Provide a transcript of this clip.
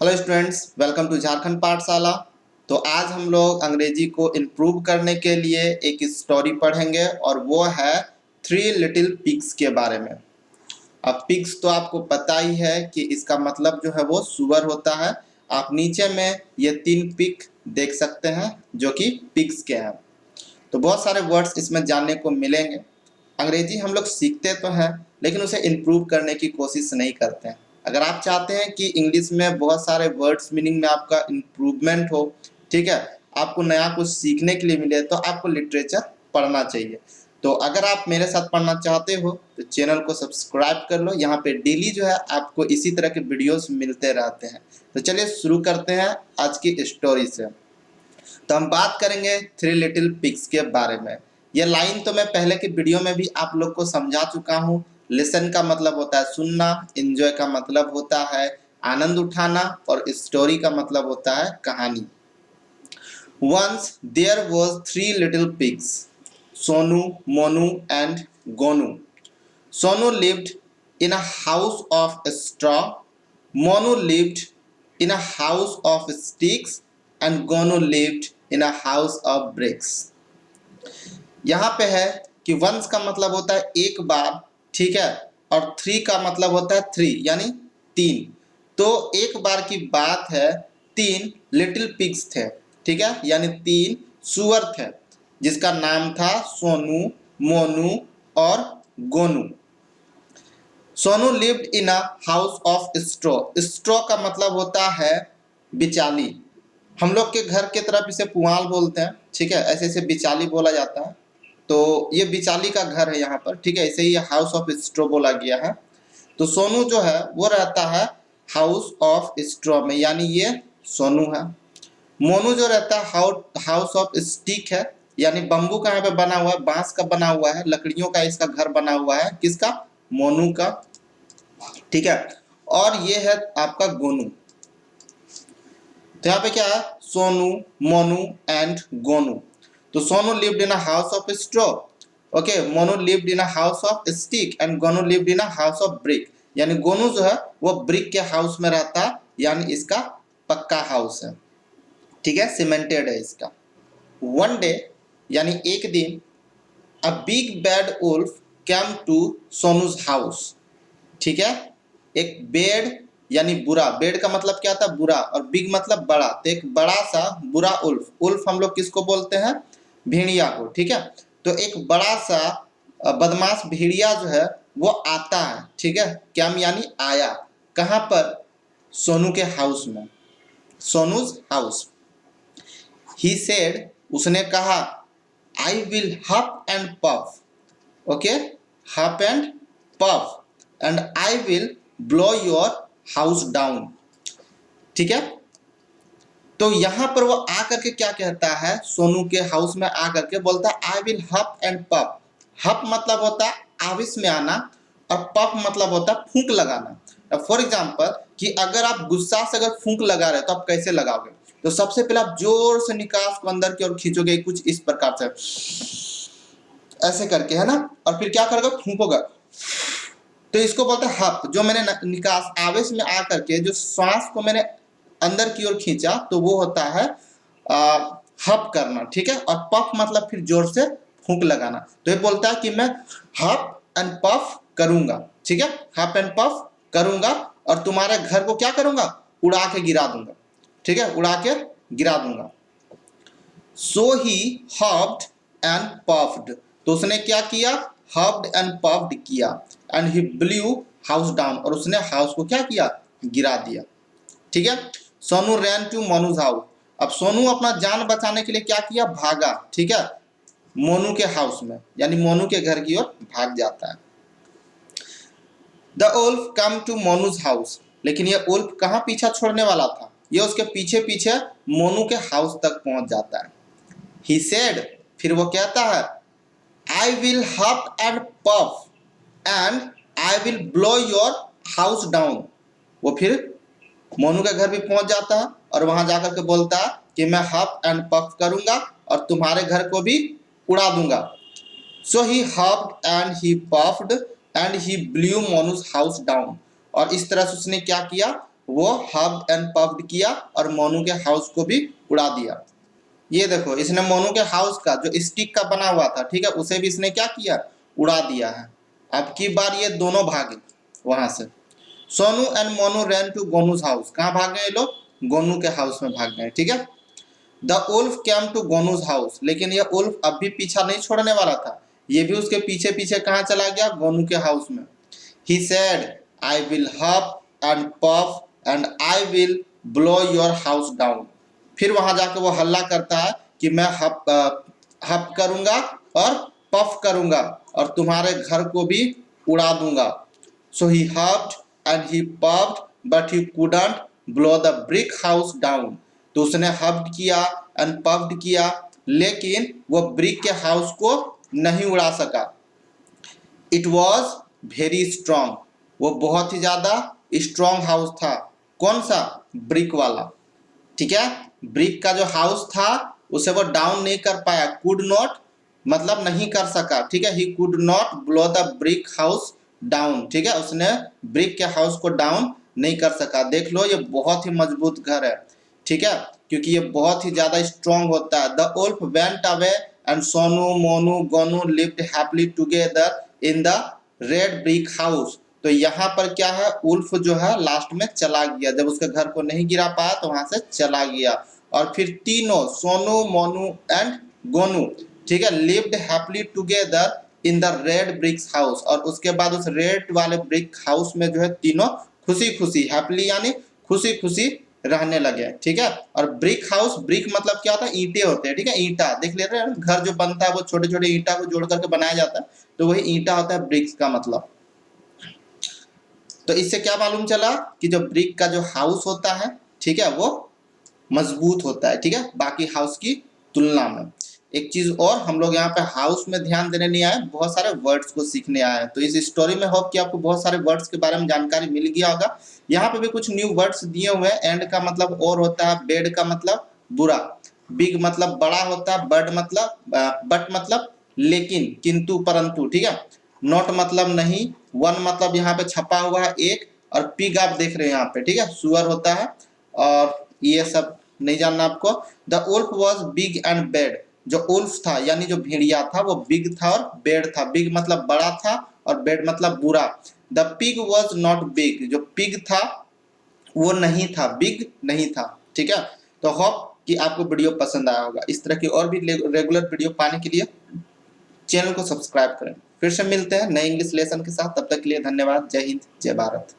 Hello students, welcome to Jharkhand Pathshala. तो आज हम लोग अंग्रेजी को इम्प्रूव करने के लिए एक स्टोरी पढ़ेंगे और वो है थ्री लिटिल पिग्स के बारे में। अब पिग्स तो आपको पता ही है कि इसका मतलब जो है वो सुअर होता है। आप नीचे में ये 3 पिग देख सकते हैं जो कि पिग्स के हैं। तो बहुत सारे वर्ड्स इसमें जानने को मिलेंगे। अंग्रेजी हम लोग सीखते तो हैं लेकिन उसे इम्प्रूव करने की कोशिश नहीं करते हैं। अगर आप चाहते हैं कि इंग्लिश में बहुत सारे वर्ड्स मीनिंग में आपका इम्प्रूवमेंट हो, ठीक है, आपको नया कुछ सीखने के लिए मिले, तो आपको लिटरेचर पढ़ना चाहिए। तो अगर आप मेरे साथ पढ़ना चाहते हो तो चैनल को सब्सक्राइब कर लो। यहाँ पे डेली जो है आपको इसी तरह के वीडियोस मिलते रहते हैं। तो चलिए शुरू करते हैं आज की स्टोरी से। तो हम बात करेंगे थ्री लिटिल पिग्स के बारे में। ये लाइन तो मैं पहले के वीडियो में भी आप लोग को समझा चुका हूँ। लिसन का मतलब होता है सुनना, एंजॉय का मतलब होता है आनंद उठाना और स्टोरी का मतलब होता है कहानी। Once there was 3 little pigs, Sonu, Monu and Gonu. Sonu lived in a house of straw, Monu lived in a house of sticks and Gonu lived in a house of bricks. यहाँ पे है कि once का मतलब होता है एक बार, ठीक है, और थ्री का मतलब होता है थ्री यानी 3। तो एक बार की बात है, 3 लिटिल पिग्स थे, ठीक है, यानी 3 सुअर थे जिसका नाम था सोनू, मोनू और Gonu. Sonu lived in a house of straw. Straw का मतलब होता है बिचाली। हम लोग के घर के तरफ इसे पुआल बोलते हैं, ठीक है, ऐसे ऐसे बिचाली बोला जाता है। तो ये बिचाली का घर है यहाँ पर, ठीक है, इसे ही हाउस ऑफ स्ट्रॉ बोला गया है। तो सोनू जो है वो रहता है हाउस ऑफ स्ट्रॉ में, यानी ये सोनू है। मोनू जो रहता है हाउस ऑफ स्टिक है, यानी बम्बू का यहाँ पे बना हुआ है, बांस का बना हुआ है, लकड़ियों का इसका घर बना हुआ है, किसका, मोनू का, ठीक है। और ये है आपका गोनू। तो यहाँ पे क्या है, सोनू, मोनू एंड गोनू। तो Sonu lived in a house of straw, okay, Monu lived in a house of stick and Gonu lived in a house of brick. यानी गोनू जो है वो ब्रिक के हाउस में रहता है, यानी इसका पक्का हाउस है, ठीक है, सीमेंटेड है इसका। वन डे यानी एक दिन, a big bad wolf came to Sonu's house, ठीक है। एक बेड यानी बुरा, बेड का मतलब क्या था, बुरा, और बिग मतलब बड़ा। तो एक बड़ा सा बुरा उल्फ, उल्फ हम लोग किसको बोलते हैं, भेड़िया को, ठीक है। तो एक बड़ा सा बदमाश भेड़िया जो है वो आता है, ठीक है, क्या यानी आया, कहां पर, सोनू के हाउस में, सोनूज हाउस। ही सेड, उसने कहा, I will huff and puff, okay, huff and puff and I will blow your house down, ठीक है। तो यहां पर वो आकर के क्या कहता है, सोनू के हाउस में आकर के बोलता है I will huff and puff. हफ मतलब होता है आविश में आना और पफ मतलब होता है फूंक लगाना। फॉर एग्जाम्पल कि अगर आप गुस्सा से अगर फूंक लगा रहे तो आप कैसे लगाओगे, तो सबसे पहले आप जोर से निकास को अंदर की ओर खींचोगे, कुछ इस प्रकार से ऐसे करके, है ना, और फिर क्या करोगे, फूंकोगे। तो इसको बोलते हैं हप। जो मैंने निकास आवेश में आकर के जो श्वास को मैंने अंदर की ओर खींचा तो वो होता है हप करना, ठीक है। और पफ मतलब फिर जोर से फूंक लगाना। तो ये बोलता है कि मैं हप एंड पफ करूंगा, ठीक है, हप एंड पफ करूंगा और तुम्हारे घर को क्या करूंगा, उड़ा के गिरा दूंगा, ठीक है, उड़ा के गिरा दूंगा। So he huffed and puffed. तो उसने क्या किया, हप्ड एंड पफ्ड किया and he blue house down, और उसने हाउस को क्या किया, गिरा दिया, ठीक है। Sonu ran to Monu's house. अब सोनू अपना जान बचाने के लिए क्या किया, भागा, ठीक है, मोनू के हाउस में, यानी मोनू के घर की ओर भाग जाता है। The wolf come to Monu's house. लेकिन ये उल्फ कहाँ पीछा छोड़ने वाला था, ये उसके पीछे पीछे मोनू के हाउस तक पहुंच जाता है। ही सेड, फिर वो कहता है, I will huff and puff and I will blow your house down. वो फिर मोनू के घर भी पहुंच जाता है और वहां जाकर के बोलता है कि मैं हफ एंड पफ करूंगा और तुम्हारे घर को भी उड़ा दूंगा। So he huffed and he puffed and he blew Monu's house down. और इस तरह से उसने क्या किया, वो हब एंड पफ्ड किया और मोनू के हाउस को भी उड़ा दिया। ये देखो, इसने मोनू के हाउस का जो स्टिक का बना हुआ था, ठीक है, उसे भी इसने क्या किया, उड़ा दिया है। अब की बार ये दोनों भागे वहां से। Sonu and Monu ran to Gonu's house. कहाँ भाग गए ये लोग, गोनू के हाउस में भाग गए, ठीक है। The wolf came to Gonu's house, लेकिन ये उल्फ अब भी पीछा नहीं छोड़ने वाला था, ये भी उसके पीछे पीछे कहाँ चला गया, गोनू के हाउस में। ही सेड आई विल हप and puff and I will blow your house down. फिर वहां जाके वो हल्ला करता है कि मैं हप करूंगा और पफ करूंगा और तुम्हारे घर को भी उड़ा दूंगा। So he huffed and he puffed but he couldn't blow the brick house down. तो उसने हप्ड किया एंड पफ्ड किया, लेकिन वो ब्रिक के हाउस को नहीं उड़ा सका। इट वॉज वेरी स्ट्रॉन्ग, वो बहुत ही ज्यादा स्ट्रॉन्ग हाउस था। कौन सा, ब्रिक वाला, ठीक है। ब्रिक का जो हाउस था उसे वो डाउन नहीं कर पाया, कुड नॉट मतलब नहीं कर सका, ठीक है। He could not blow the brick house down, ठीक है, उसने ब्रिक के हाउस को डाउन नहीं कर सका। देख लो, ये बहुत ही मजबूत घर है, ठीक है, क्योंकि ये बहुत ही ज्यादा स्ट्रॉन्ग होता है। The wolf went away and Sonu Monu Gonu lived happily together in the red brick house. तो यहाँ पर क्या है, उल्फ जो है लास्ट में चला गया, जब उसके घर को नहीं गिरा पाया तो वहां से चला गया। और फिर तीनों सोनू मोनू एंड गोनू, ठीक है, lived happily together in the red bricks house. और उसके बाद उस रेड वाले ब्रिक हाउस में जो है तीनों खुशी खुशी, हैप्पीली यानी खुशी खुशी रहने लगे, ठीक है। और ब्रिक हाउस, ब्रिक मतलब क्या होता है, ईंटे होते हैं, ठीक है, ईंटा देख ले रहे हैं, घर जो बनता है वो छोटे छोटे ईंटा को जोड़ करके बनाया जाता है, तो वही ईंटा होता है ब्रिक्स का मतलब। तो इससे क्या मालूम चला कि जो ब्रिक का जो हाउस होता है, ठीक है, वो मजबूत होता है, ठीक है, बाकी हाउस की तुलना में। एक चीज और, हम लोग यहाँ पे हाउस में ध्यान देने नहीं आए, बहुत सारे वर्ड्स को सीखने आए हैं। तो इस स्टोरी में होप कि आपको बहुत सारे वर्ड्स के बारे में जानकारी मिल गया होगा। यहाँ पे भी कुछ न्यू वर्ड्स दिए हुए हैं। एंड का मतलब और होता है, बेड का मतलब बुरा, बिग मतलब बड़ा होता है, बट मतलब लेकिन, किंतु, परंतु, ठीक है। नॉट मतलब नहीं, वन मतलब यहाँ पे छपा हुआ है एक, और पिग आप देख रहे हैं यहाँ पे, ठीक है, सुअर होता है। और ये सब नहीं जानना आपको। The wolf was big and bad, जो उल्फ था यानी जो भेड़िया था वो बिग था और बेड था। बिग मतलब बड़ा था और बेड मतलब बुरा। The pig was not big, जो पिग था वो नहीं था, बिग नहीं था, ठीक है। तो होप कि आपको वीडियो पसंद आया होगा। इस तरह की और भी रेगुलर वीडियो पाने के लिए चैनल को सब्सक्राइब करें। फिर से मिलते हैं नए इंग्लिश लेसन के साथ, तब तक के लिए धन्यवाद। जय हिंद, जय भारत।